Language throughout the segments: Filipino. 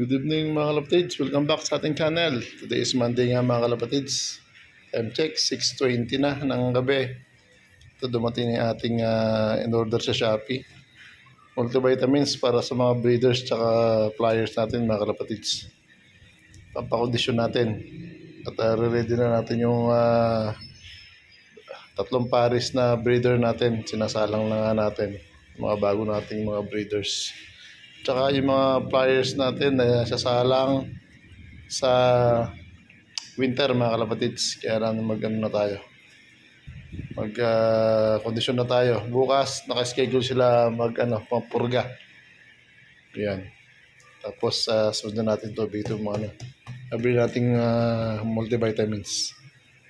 Good evening mga kalapatids, welcome back sa ating channel. Today is Monday nga mga kalapatids. Time check, 6:20 na ng gabi. Ito dumating yung ating in-order sa Shopee. Multivitamins para sa mga breeders tsaka flyers natin mga kalapatids. Pampakondisyon natin. At ready na natin yung tatlong pares na breeder natin. Sinasalang na nga natin. Mga bago nating mga breeders. Tsaka yung mga flyers natin na sasalang sa winter mga kalapatids. Kaya lang mag-ano na tayo. Mag-kondisyon na tayo. Bukas naka-schedule sila pampurga. Ayan. Tapos sunod na natin ito. Bigito mga nabili nating multivitamins.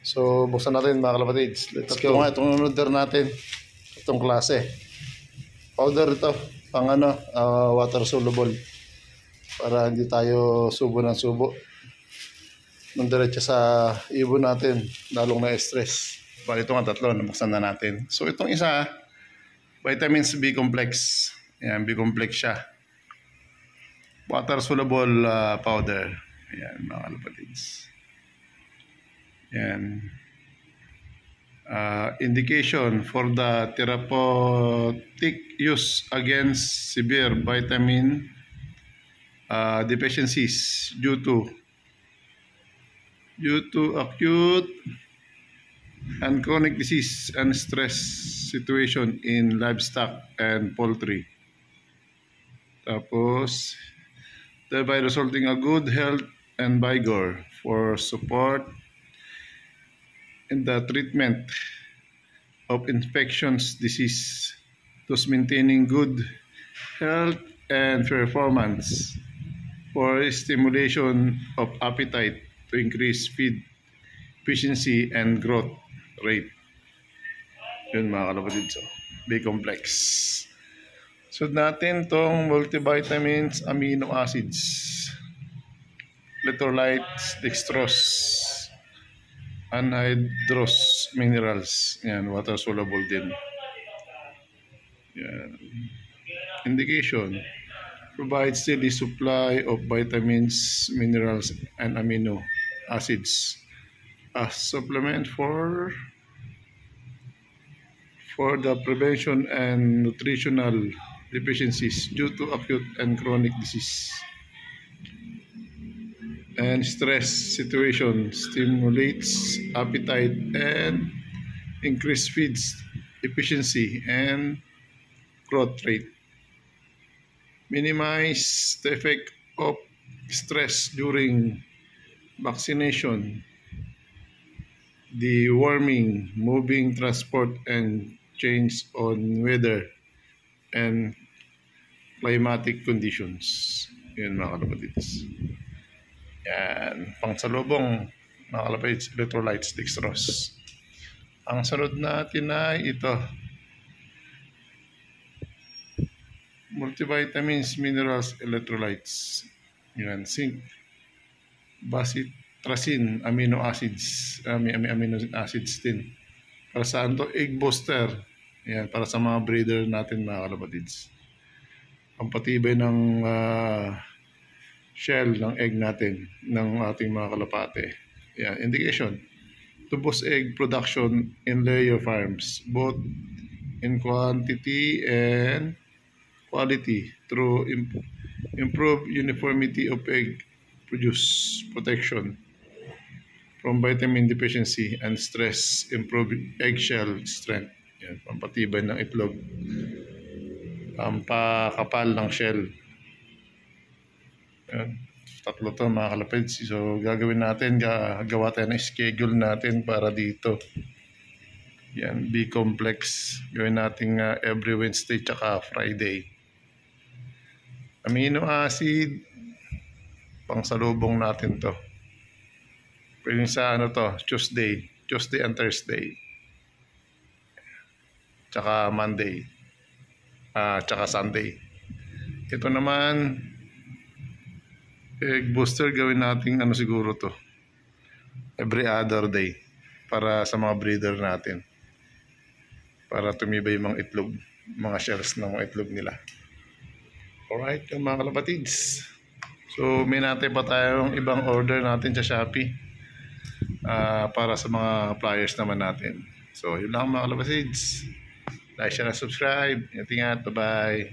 So buksan natin mga kalapatids. Let's go. Itong order natin. Itong klase. Powder ito. Pang water soluble para hindi tayo subo ng subo nung diretso sa ibon natin lalong na stress. Bali ito nga tatlo, nabuksan na natin. So itong isa, vitamins B complex. Ayan, B complex siya. Water soluble powder. Ayan mga kalapatids. Ayan. Indication for the therapeutic use against severe vitamin deficiencies due to acute and chronic disease and stress situation in livestock and poultry. Tapos thereby resulting a good health and vigor for support in the treatment of infectious disease, thus maintaining good health and performance, for stimulation of appetite to increase feed efficiency and growth rate. Yun mga kalapatid, so B-complex. So natin tong multivitamins, amino acids, electrolytes, dextrose, anhydrous minerals. Yan, water soluble din. Yan. Indication: provides steady supply of vitamins, minerals, and amino acids. A supplement for the prevention and nutritional deficiencies due to acute and chronic disease and stress situation, stimulates appetite and increase feeds efficiency and growth rate. Minimize the effect of stress during vaccination, deworming, moving, transport, and change on weather and climatic conditions. Yun mga kalapatids. Yan, pangsalubong mga kalapatids, electrolytes, dextrose. Ang sunod natin ay ito, multivitamins, minerals, electrolytes. Yan, zinc, bacitracin, amino acids, amino acids din. Para sa egg booster. Yan, para sa mga breeder natin mga kalapatids. Ang patibay ng shell ng egg natin, ng ating mga kalapate. Yan, indication: to boost egg production in layer farms, both in quantity and quality, through improved uniformity of egg produce, protection from vitamin deficiency and stress, improve eggshell strength. Yan, pampatibay ng itlog, pampakapal ng shell. Yan, tatlo to mga kalapatids. So gagawin natin, gawa tayo ng schedule natin para dito. Yan, B-complex. Gawin natin every Wednesday tsaka Friday. Amino acid, pangsalubong natin to. Pwede sa Tuesday and Thursday. Tsaka Monday. Tsaka Sunday. Ito naman, egg booster, gawin natin siguro to every other day para sa mga breeder natin, para tumibay yung mga itlog, mga shells ng mga itlog nila. Alright, yung mga kalapatids. So may natin pa tayong ibang order natin sa Shopee para sa mga flyers naman natin. So yun lang mga kalabasids. Like, share, and subscribe. Ingat, bye-bye.